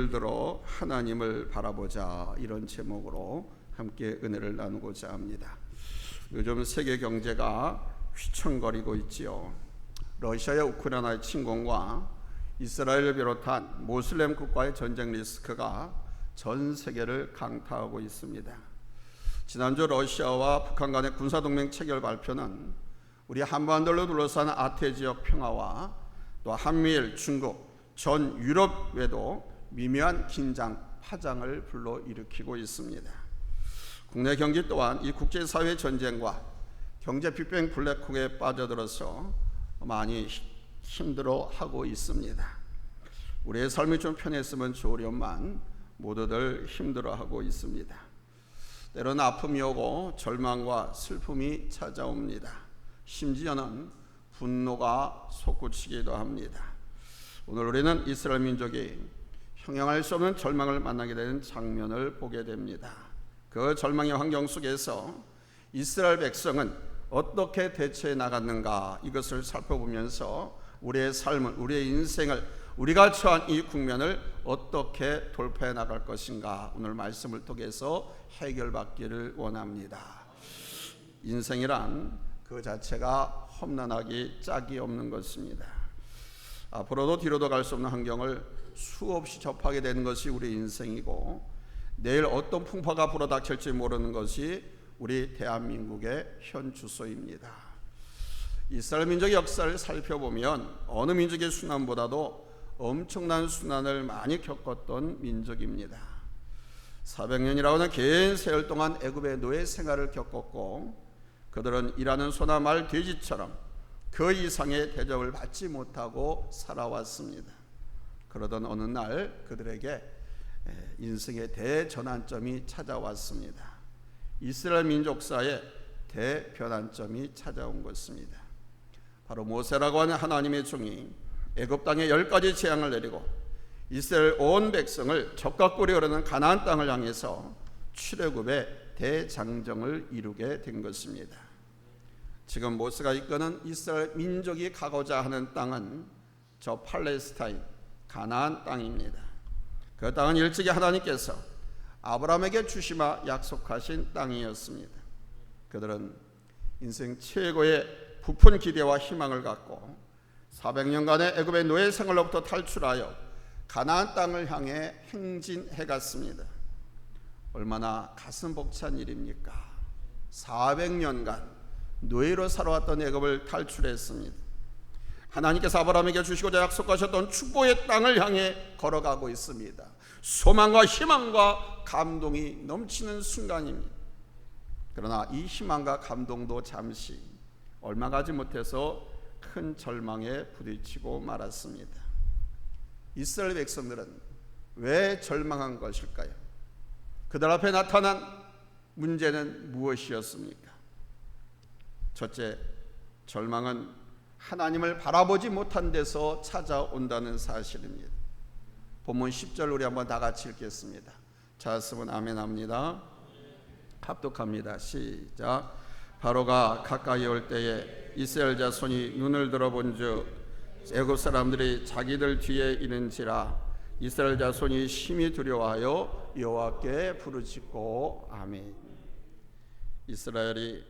눈을 들어 하나님을 바라보자, 이런 제목으로 함께 은혜를 나누고자 합니다. 요즘 세계 경제가 휘청거리고 있지요. 러시아의 우크라이나의 침공과 이스라엘을 비롯한 모슬렘 국가의 전쟁 리스크가 전 세계를 강타하고 있습니다. 지난주 러시아와 북한 간의 군사동맹 체결 발표는 우리 한반도를 둘러싼 아태 지역 평화와 또 한미일, 중국, 전 유럽 외에도 미묘한 긴장, 파장을 불러일으키고 있습니다. 국내 경기 또한 이 국제사회 전쟁과 경제 빅뱅 블랙홀에 빠져들어서 많이 힘들어하고 있습니다. 우리의 삶이 좀 편했으면 좋으련만 모두들 힘들어하고 있습니다. 때로는 아픔이 오고 절망과 슬픔이 찾아옵니다. 심지어는 분노가 솟구치기도 합니다. 오늘 우리는 이스라엘 민족이 형용할 수 없는 절망을 만나게 되는 장면을 보게 됩니다. 그 절망의 환경 속에서 이스라엘 백성은 어떻게 대처해 나갔는가, 이것을 살펴보면서 우리의 삶을, 우리의 인생을, 우리가 처한 이 국면을 어떻게 돌파해 나갈 것인가, 오늘 말씀을 통해서 해결받기를 원합니다. 인생이란 그 자체가 험난하기 짝이 없는 것입니다. 앞으로도 뒤로도 갈 수 없는 환경을 수없이 접하게 되는 것이 우리 인생이고, 내일 어떤 풍파가 불어닥칠지 모르는 것이 우리 대한민국의 현 주소입니다. 이스라엘 민족의 역사를 살펴보면 어느 민족의 순환보다도 엄청난 순환을 많이 겪었던 민족입니다. 400년이라고 하는 긴 세월 동안 애굽의 노예 생활을 겪었고, 그들은 일하는 소나 말, 돼지처럼 그 이상의 대접을 받지 못하고 살아왔습니다. 그러던 어느 날 그들에게 인생의 대전환점이 찾아왔습니다. 이스라엘 민족사의 대변환점이 찾아온 것입니다. 바로 모세라고 하는 하나님의 종이 애굽 땅에 10가지 재앙을 내리고 이스라엘 온 백성을 적과 꿀이 흐르는 가나안 땅을 향해서 출애굽의 대장정을 이루게 된 것입니다. 지금 모세가 이끄는 이스라엘 민족이 가고자 하는 땅은 저 팔레스타인, 가나안 땅입니다. 그 땅은 일찍이 하나님께서 아브라함에게 주시마 약속하신 땅이었습니다. 그들은 인생 최고의 부푼 기대와 희망을 갖고 400년간의 애굽의 노예 생활로부터 탈출하여 가나안 땅을 향해 행진해 갔습니다. 얼마나 가슴 벅찬 일입니까? 400년간 노예로 살아왔던 애굽을 탈출했습니다. 하나님께서 아브라함에게 주시고자 약속하셨던 축복의 땅을 향해 걸어가고 있습니다. 소망과 희망과 감동이 넘치는 순간입니다. 그러나 이 희망과 감동도 잠시 얼마 가지 못해서 큰 절망에 부딪히고 말았습니다. 이스라엘 백성들은 왜 절망한 것일까요? 그들 앞에 나타난 문제는 무엇이었습니까? 첫째, 절망은 하나님을 바라보지 못한 데서 찾아온다는 사실입니다. 본문 10절 우리 한번 다 같이 읽겠습니다. 찾았으면 아멘 합니다. 합독합니다. 시작. 바로가 가까이 올 때에 이스라엘 자손이 눈을 들어본즉 애굽 사람들이 자기들 뒤에 있는지라 이스라엘 자손이 심히 두려워하여 여호와께 부르짖고 아멘. 이스라엘이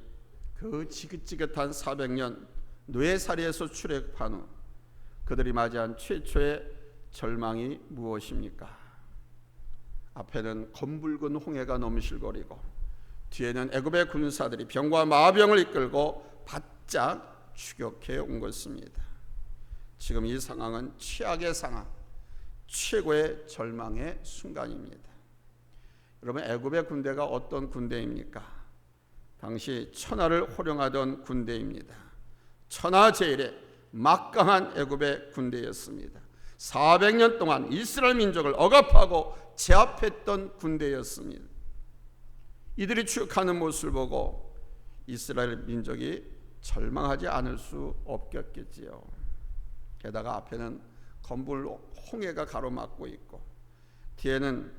그 지긋지긋한 400년 노예살이에서 출애굽한 후 그들이 맞이한 최초의 절망이 무엇입니까? 앞에는 검붉은 홍해가 넘실거리고 뒤에는 애굽의 군사들이 병과 마병을 이끌고 바짝 추격해 온 것입니다. 지금 이 상황은 최악의 상황, 최고의 절망의 순간입니다. 여러분, 애굽의 군대가 어떤 군대입니까? 당시 천하를 호령하던 군대입니다. 천하제일의 막강한 애굽의 군대였습니다. 400년 동안 이스라엘 민족을 억압하고 제압했던 군대였습니다. 이들이 추격하는 모습을 보고 이스라엘 민족이 절망하지 않을 수 없겠지요. 게다가 앞에는 검불 홍해가 가로막고 있고 뒤에는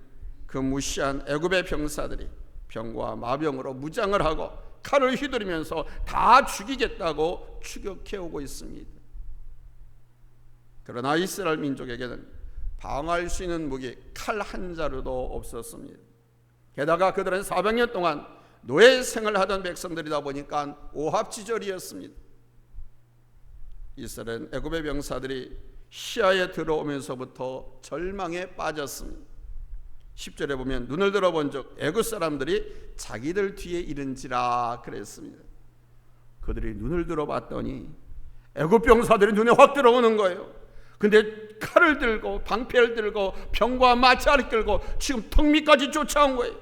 그 무시한 애굽의 병사들이 병과 마병으로 무장을 하고 칼을 휘두르면서 다 죽이겠다고 추격해 오고 있습니다. 그러나 이스라엘 민족에게는 방어할 수 있는 무기 칼 한 자루도 없었습니다. 게다가 그들은 400년 동안 노예 생활을 하던 백성들이다 보니까 오합지졸이었습니다. 이스라엘은 애굽의 병사들이 시야에 들어오면서부터 절망에 빠졌습니다. 10절에 보면 눈을 들어본 적 애굽 사람들이 자기들 뒤에 이른지라 그랬습니다. 그들이 눈을 들어봤더니 애굽 병사들이 눈에 확 들어오는 거예요. 근데 칼을 들고 방패를 들고 병과 마차를 끌고 지금 턱밑까지 쫓아온 거예요.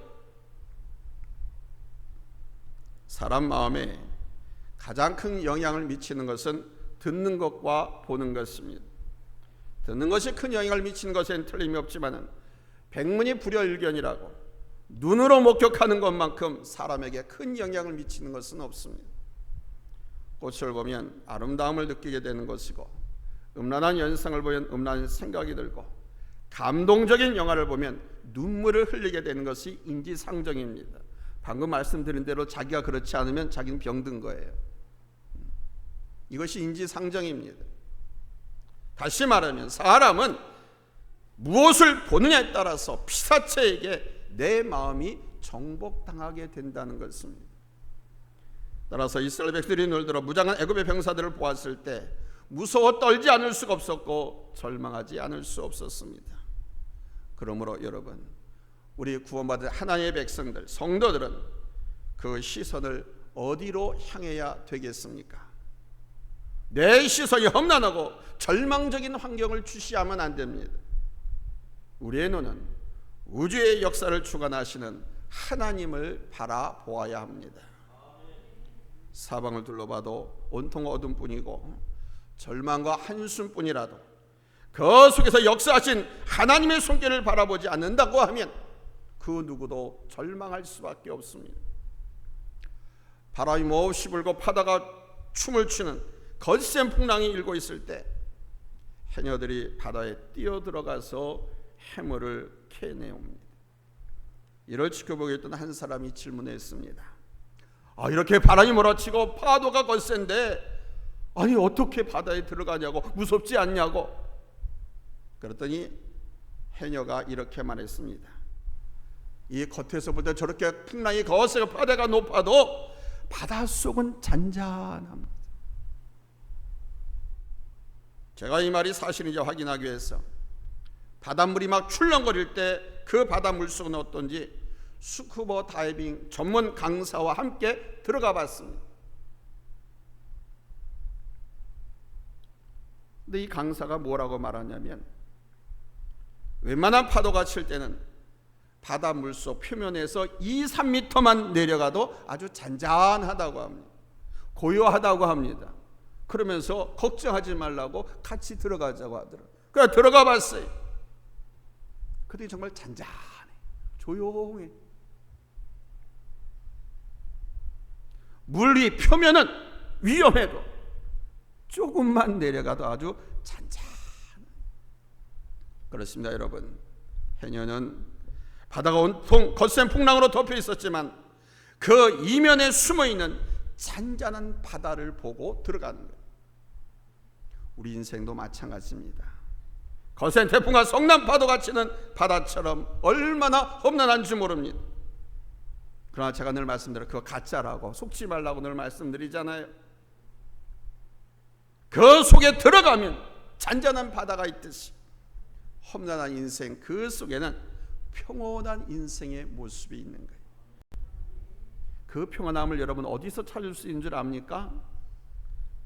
사람 마음에 가장 큰 영향을 미치는 것은 듣는 것과 보는 것입니다. 듣는 것이 큰 영향을 미치는 것에는 틀림이 없지만 백문이 불여일견이라고 눈으로 목격하는 것만큼 사람에게 큰 영향을 미치는 것은 없습니다. 꽃을 보면 아름다움을 느끼게 되는 것이고, 음란한 연상을 보면 음란한 생각이 들고, 감동적인 영화를 보면 눈물을 흘리게 되는 것이 인지상정입니다. 방금 말씀드린 대로 자기가 그렇지 않으면 자기는 병든 거예요. 이것이 인지상정입니다. 다시 말하면 사람은 무엇을 보느냐에 따라서 피사체에게 내 마음이 정복당하게 된다는 것입니다. 따라서 이스라엘 백성들이 눈을 들어 무장한 애굽의 병사들을 보았을 때 무서워 떨지 않을 수가 없었고 절망하지 않을 수 없었습니다. 그러므로 여러분, 우리 구원받은 하나님의 백성들, 성도들은 그 시선을 어디로 향해야 되겠습니까? 내 시선이 험난하고 절망적인 환경을 주시하면 안 됩니다. 우리의 눈은 우주의 역사를 주관하시는 하나님을 바라보아야 합니다. 사방을 둘러봐도 온통 어둠뿐이고 절망과 한숨뿐이라도 그 속에서 역사하신 하나님의 손길을 바라보지 않는다고 하면 그 누구도 절망할 수밖에 없습니다. 바람이 몹시 불고 바다가 춤을 추는 거센 풍랑이 일고 있을 때 해녀들이 바다에 뛰어들어가서 해물을 캐내옵니다. 이를 지켜보고 있던 한 사람이 질문했습니다. 이렇게 바람이 몰아치고 파도가 거센데 아니 어떻게 바다에 들어가냐고, 무섭지 않냐고. 그랬더니 해녀가 이렇게 말했습니다. 이 겉에서 볼 때 저렇게 풍랑이 거세고 바다가 높아도 바닷속은 잔잔합니다. 제가 이 말이 사실인지 확인하기 위해서 바닷물이 막 출렁거릴 때 그 바닷물 속은 어떤지 스쿠버 다이빙 전문 강사와 함께 들어가 봤습니다. 근데 이 강사가 뭐라고 말하냐면, 웬만한 파도가 칠 때는 바닷물 속 표면에서 2, 3m만 내려가도 아주 잔잔하다고 합니다. 고요하다고 합니다. 그러면서 걱정하지 말라고 같이 들어가자고 하더라고요. 그래서 들어가 봤어요. 그때 정말 잔잔해, 조용해. 물 위 표면은 위험해도 조금만 내려가도 아주 잔잔해. 그렇습니다, 여러분. 해녀는 바다가 온통 거센 풍랑으로 덮여 있었지만 그 이면에 숨어있는 잔잔한 바다를 보고 들어가는 거예요. 우리 인생도 마찬가지입니다. 거센 태풍과 성난 파도가 치는 바다처럼 얼마나 험난한지 모릅니다. 그러나 제가 늘 말씀드려, 그거 가짜라고, 속지 말라고 늘 말씀드리잖아요. 그 속에 들어가면 잔잔한 바다가 있듯이 험난한 인생, 그 속에는 평온한 인생의 모습이 있는 거예요. 그 평안함을 여러분 어디서 찾을 수 있는 줄 압니까?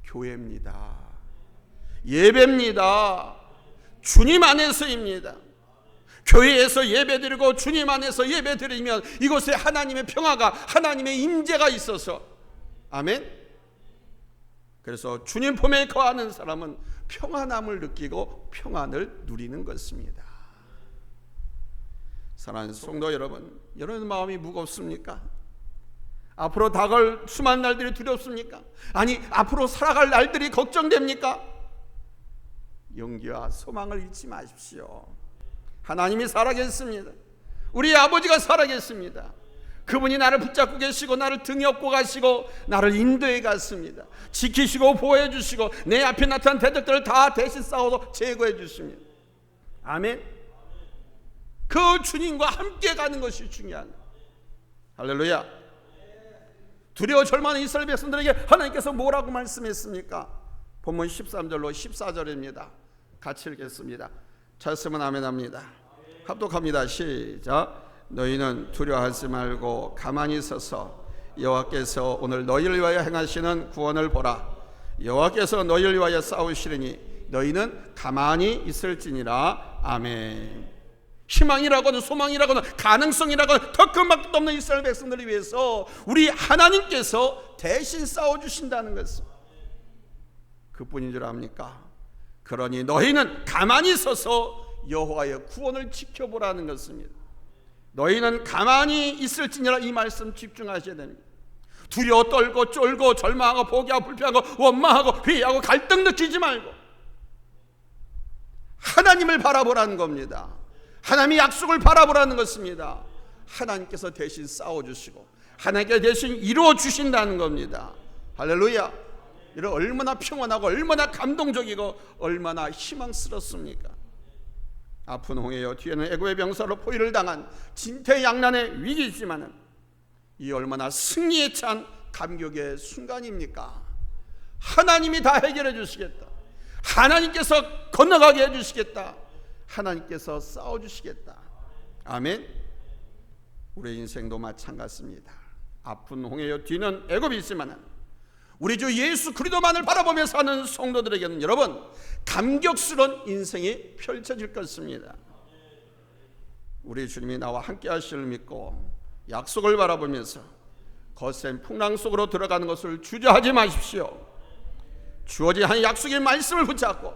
교회입니다. 예배입니다. 주님 안에서입니다. 교회에서 예배드리고 주님 안에서 예배드리면 이곳에 하나님의 평화가, 하나님의 임재가 있어서, 아멘. 그래서 주님 품에 거하는 사람은 평안함을 느끼고 평안을 누리는 것입니다. 사랑하는 성도 여러분, 여러분 마음이 무겁습니까? 앞으로 다가올 수많은 날들이 두렵습니까? 아니, 앞으로 살아갈 날들이 걱정됩니까? 용기와 소망을 잃지 마십시오. 하나님이 살아계십니다. 우리 아버지가 살아계십니다. 그분이 나를 붙잡고 계시고 나를 등에 업고 가시고 나를 인도해 갔습니다. 지키시고 보호해 주시고 내 앞에 나타난 대적들을 다 대신 싸워서 제거해 주십니다. 아멘. 그 주님과 함께 가는 것이 중요한 거예요. 할렐루야. 두려워 절망하는 이스라엘 백성들에게 하나님께서 뭐라고 말씀했습니까? 본문 13절로 14절입니다. 같이 읽겠습니다. 찾으면 아멘합니다. 합독합니다. 시작. 너희는 두려워하지 말고 가만히 서서 여호와께서 오늘 너희를 위하여 행하시는 구원을 보라. 여호와께서 너희를 위하여 싸우시리니 너희는 가만히 있을지니라. 아멘. 희망이라고는 소망이라고는 가능성이라고는 더 큰 것도 없는 이스라엘 백성들을 위해서 우리 하나님께서 대신 싸워주신다는 것은 그뿐인 줄 압니까? 그러니 너희는 가만히 서서 여호와의 구원을 지켜보라는 것입니다. 너희는 가만히 있을지니라. 이 말씀 집중하셔야 됩니다. 두려워 떨고 쫄고 절망하고 포기하고 불평하고 원망하고 회의하고 갈등 느끼지 말고 하나님을 바라보라는 겁니다. 하나님의 약속을 바라보라는 것입니다. 하나님께서 대신 싸워주시고 하나님께서 대신 이루어주신다는 겁니다. 할렐루야. 이런 얼마나 평안하고 얼마나 감동적이고 얼마나 희망스럽습니까? 아픈 홍해여 뒤에는 애고의 병사로 포위를 당한 진퇴양난의 위기이지만은 이 얼마나 승리에 찬 감격의 순간입니까? 하나님이 다 해결해 주시겠다. 하나님께서 건너가게 해주시겠다. 하나님께서 싸워주시겠다. 아멘. 우리 인생도 마찬가지입니다. 아픈 홍해여 뒤는 애굽이 있지만 우리 주 예수 그리스도만을 바라보며 사는 성도들에게는 여러분 감격스러운 인생이 펼쳐질 것입니다. 우리 주님이 나와 함께 하시를 믿고 약속을 바라보면서 거센 풍랑 속으로 들어가는 것을 주저하지 마십시오. 주어진 한 약속의 말씀을 붙잡고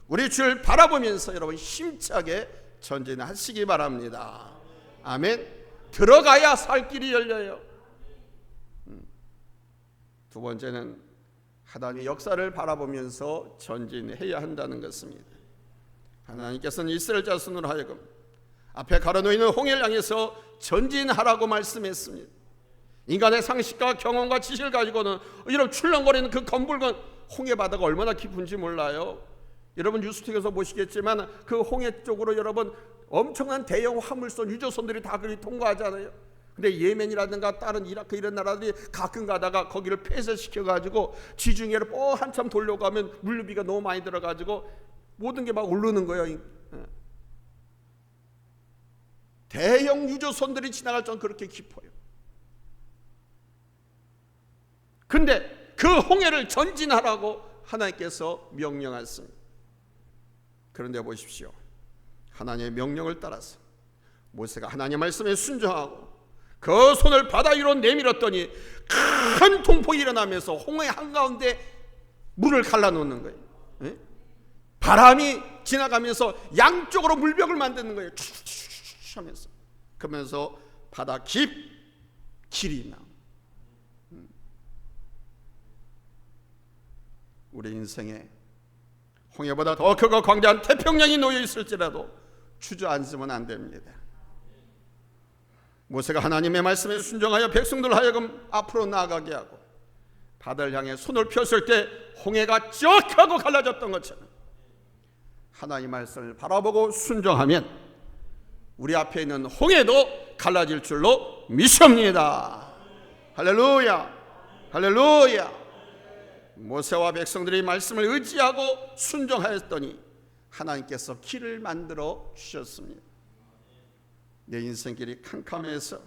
우리 주를 바라보면서 여러분 힘차게 전진하시기 바랍니다. 아멘. 들어가야 살 길이 열려요. 두 번째는 하나님의 역사를 바라보면서 전진해야 한다는 것입니다. 하나님께서는 이스라엘 자손으로 하여금 앞에 가로놓이는 홍해를 향해서 전진하라고 말씀했습니다. 인간의 상식과 경험과 지식을 가지고는 이런 출렁거리는 그 검붉은 홍해 바다가 얼마나 깊은지 몰라요. 여러분 뉴스틱에서 보시겠지만 그 홍해 쪽으로 여러분 엄청난 대형 화물선 유조선들이 다 그리 통과하잖아요. 근데 예멘이라든가 다른 이라크 이런 나라들이 가끔 가다가 거기를 폐쇄시켜가지고 지중해를 한참 돌려가면 물류비가 너무 많이 들어가지고 모든 게 막 오르는 거예요. 대형 유조선들이 지나갈 정도 그렇게 깊어요. 근데 그 홍해를 전진하라고 하나님께서 명령하셨습니다. 그런데 보십시오. 하나님의 명령을 따라서 모세가 하나님의 말씀에 순종하고 그 손을 바다 위로 내밀었더니 큰 동폭이 일어나면서 홍해 한가운데 물을 갈라놓는 거예요. 네? 바람이 지나가면서 양쪽으로 물벽을 만드는 거예요. 촤촤촤 하면서. 그러면서 바다 길이 나. 우리 인생에 홍해보다 더 크고 광대한 태평양이 놓여 있을지라도 주저앉으면 안 됩니다. 모세가 하나님의 말씀에 순종하여 백성들 하여금 앞으로 나아가게 하고 바다를 향해 손을 폈을 때 홍해가 쩍 하고 갈라졌던 것처럼 하나님의 말씀을 바라보고 순종하면 우리 앞에 있는 홍해도 갈라질 줄로 믿습니다. 할렐루야. 할렐루야. 모세와 백성들이 말씀을 의지하고 순종하였더니 하나님께서 길을 만들어 주셨습니다. 내 인생길이 캄캄해서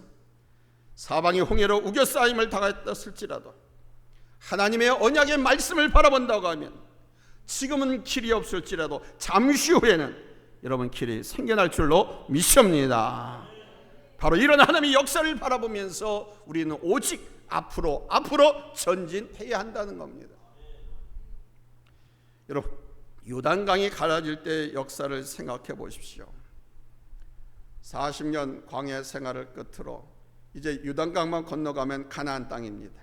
사방이 홍해로 우겨싸임을 당했을지라도 하나님의 언약의 말씀을 바라본다고 하면 지금은 길이 없을지라도 잠시 후에는 여러분 길이 생겨날 줄로 믿습니다. 바로 이런 하나님의 역사를 바라보면서 우리는 오직 앞으로 전진해야 한다는 겁니다. 여러분 요단강이 갈라질 때 역사를 생각해 보십시오. 40년 광야 생활을 끝으로 이제 요단강만 건너가면 가나안 땅입니다.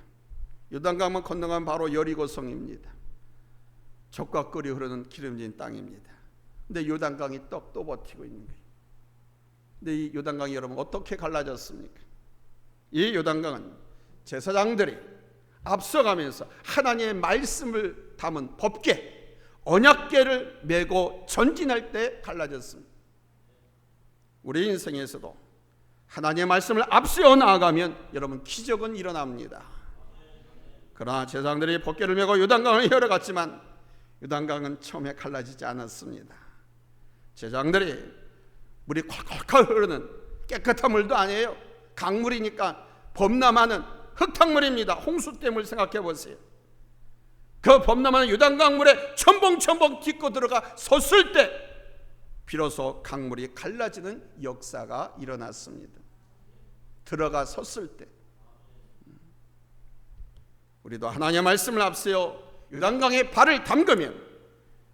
요단강만 건너가면 바로 여리고성입니다. 젖과 꿀이 흐르는 기름진 땅입니다. 근데 요단강이 또 버티고 있는 거예요. 근데 이 요단강이 여러분 어떻게 갈라졌습니까? 이 요단강은 제사장들이 앞서가면서 하나님의 말씀을 담은 법궤 언약궤를 메고 전진할 때 갈라졌습니다. 우리 인생에서도 하나님의 말씀을 앞세워 나아가면 여러분 기적은 일어납니다. 그러나 제사장들이 법궤를 메고 요단강을 헤어갔지만 요단강은 처음에 갈라지지 않았습니다. 제사장들이 물이 콸콸콸 흐르는 깨끗한 물도 아니에요. 강물이니까 범람하는 흙탕물입니다. 홍수댐을 생각해 보세요. 그 범람하는 요단강물에 첨벙첨벙 딛고 들어가 섰을 때 비로소 강물이 갈라지는 역사가 일어났습니다. 들어가 섰을 때. 우리도 하나님의 말씀을 앞세워 요단강에 발을 담그면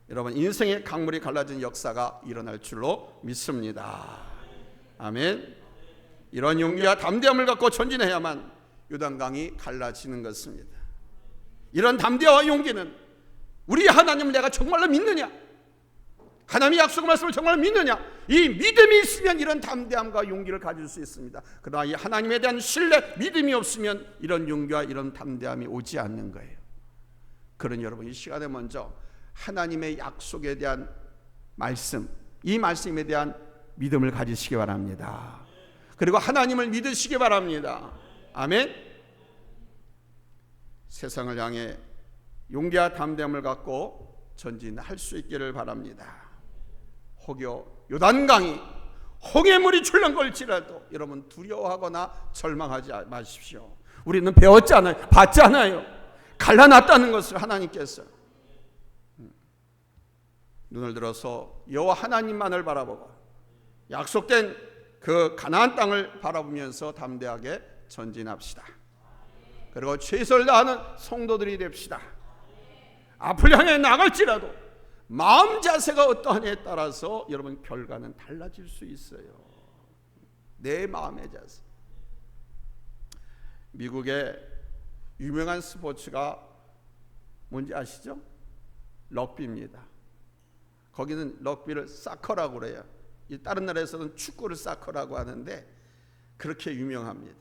여러분 인생의 강물이 갈라진 역사가 일어날 줄로 믿습니다. 아멘. 이런 용기와 담대함을 갖고 전진해야만 요단강이 갈라지는 것입니다. 이런 담대와 용기는 우리 하나님을 내가 정말로 믿느냐, 하나님의 약속 말씀을 정말 믿느냐, 이 믿음이 있으면 이런 담대함과 용기를 가질 수 있습니다. 그러나 이 하나님에 대한 신뢰, 믿음이 없으면 이런 용기와 이런 담대함이 오지 않는 거예요. 그러니 여러분 이 시간에 먼저 하나님의 약속에 대한 말씀, 이 말씀에 대한 믿음을 가지시기 바랍니다. 그리고 하나님을 믿으시기 바랍니다. 아멘. 세상을 향해 용기와 담대함을 갖고 전진할 수 있기를 바랍니다. 혹여 요단강이 홍해물이 출렁거릴지라도 여러분 두려워하거나 절망하지 마십시오. 우리는 배웠지 않아요? 봤지 않아요? 갈라놨다는 것을 하나님께서. 눈을 들어서 여호와 하나님만을 바라보고 약속된 그 가나안 땅을 바라보면서 담대하게 전진합시다. 그리고 최선을 다하는 성도들이 됩시다. 앞을 향해 나갈지라도 마음 자세가 어떠하냐에 따라서 여러분 결과는 달라질 수 있어요. 내 마음의 자세. 미국의 유명한 스포츠가 뭔지 아시죠? 럭비입니다. 거기는 럭비를 사커라고 그래요. 다른 나라에서는 축구를 사커라고 하는데 그렇게 유명합니다.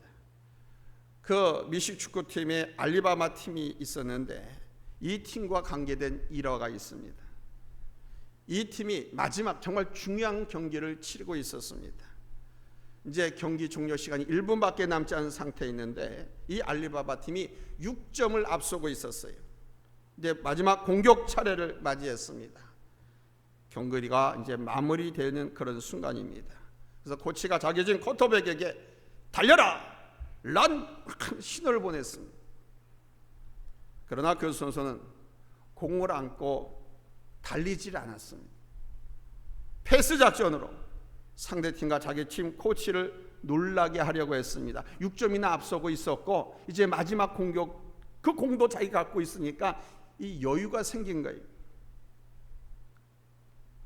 그 미식 축구팀에 알리바마 팀이 있었는데 이 팀과 관계된 일화가 있습니다. 이 팀이 마지막 정말 중요한 경기를 치르고 있었습니다. 이제 경기 종료 시간이 1분밖에 남지 않은 상태에 있는데 이 알리바바 팀이 6점을 앞서고 있었어요. 이제 마지막 공격 차례를 맞이했습니다. 경기가 이제 마무리되는 그런 순간입니다. 그래서 코치가 자기 진 쿼터백에게 달려라! 란! 신호를 보냈습니다. 그러나 그 선수는 공을 안고 달리질 않았습니다. 패스 작전으로 상대팀과 자기 팀 코치를 놀라게 하려고 했습니다. 6점이나 앞서고 있었고 이제 마지막 공격, 그 공도 자기가 갖고 있으니까 이 여유가 생긴 거예요.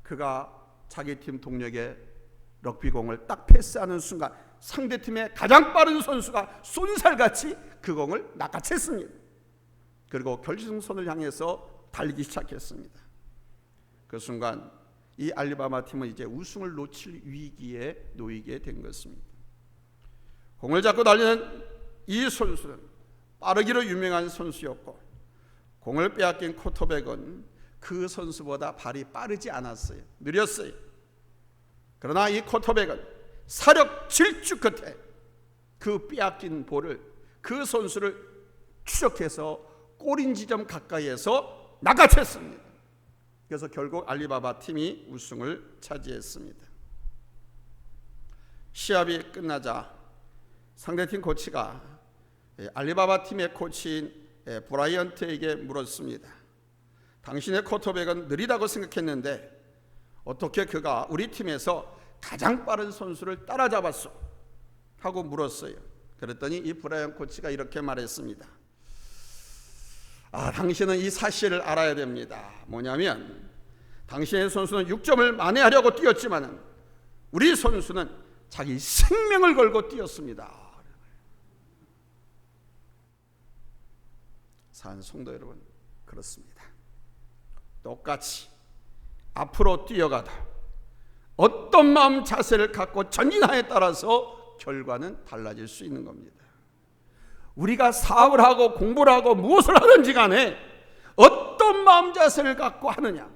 그가 자기 팀 동료에게 럭비공을 딱 패스하는 순간 상대팀의 가장 빠른 선수가 쏜살같이 그 공을 낚아챘습니다. 그리고 결승선을 향해서 달리기 시작했습니다. 그 순간 이 알리바마 팀은 이제 우승을 놓칠 위기에 놓이게 된 것입니다. 공을 잡고 달리는 이 선수는 빠르기로 유명한 선수였고 공을 빼앗긴 쿼터백은 그 선수보다 발이 빠르지 않았어요. 느렸어요. 그러나 이 쿼터백은 사력 질주 끝에 그 빼앗긴 볼을 그 선수를 추적해서 골인 지점 가까이에서 낚아챘습니다. 그래서 결국 알리바바 팀이 우승을 차지했습니다. 시합이 끝나자 상대팀 코치가 알리바바 팀의 코치인 브라이언트에게 물었습니다. 당신의 쿼터백은 느리다고 생각했는데 어떻게 그가 우리 팀에서 가장 빠른 선수를 따라잡았어? 하고 물었어요. 그랬더니 이 브라이언 코치가 이렇게 말했습니다. 당신은 이 사실을 알아야 됩니다. 뭐냐면 당신의 선수는 6점을 만회하려고 뛰었지만 우리 선수는 자기 생명을 걸고 뛰었습니다. 사랑하는 성도 여러분, 그렇습니다. 똑같이 앞으로 뛰어가다 어떤 마음 자세를 갖고 전진하에 따라서 결과는 달라질 수 있는 겁니다. 우리가 사업을 하고 공부를 하고 무엇을 하든지 간에 어떤 마음 자세를 갖고 하느냐,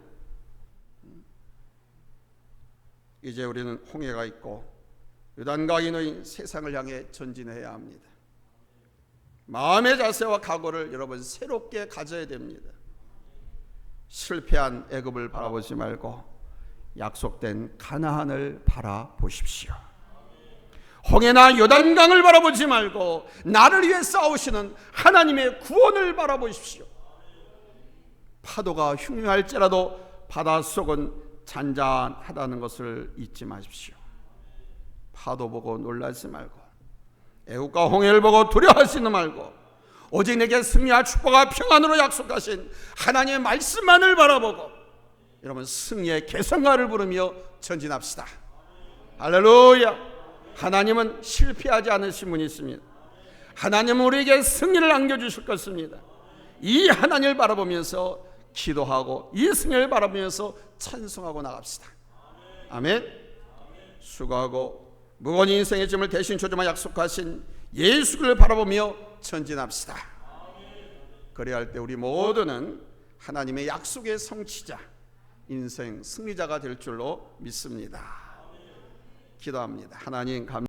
이제 우리는 홍해가 있고 요단강이 놓인 세상을 향해 전진해야 합니다. 마음의 자세와 각오를 여러분 새롭게 가져야 됩니다. 실패한 애굽을 바라보지 말고 약속된 가나안을 바라보십시오. 홍해나 요단강을 바라보지 말고 나를 위해 싸우시는 하나님의 구원을 바라보십시오. 파도가 흉흉할지라도 바닷속은 잔잔하다는 것을 잊지 마십시오. 파도 보고 놀라지 말고 애국과 홍해를 보고 두려워하지는 말고 오직 내게 승리와 축복과 평안으로 약속하신 하나님의 말씀만을 바라보고 여러분 승리의 개성가를 부르며 전진합시다. 할렐루야. 하나님은 실패하지 않으신 분이 있습니다. 하나님은 우리에게 승리를 안겨주실 것입니다. 이 하나님을 바라보면서 기도하고 이 승리를 바라보면서 찬송하고 나갑시다. 아멘. 수고하고 무거운 인생의 짐을 대신 조져만 약속하신 예수를 바라보며 전진합시다. 그래야 할 때 우리 모두는 하나님의 약속의 성취자, 인생 승리자가 될 줄로 믿습니다. 기도합니다. 하나님 감사합니다.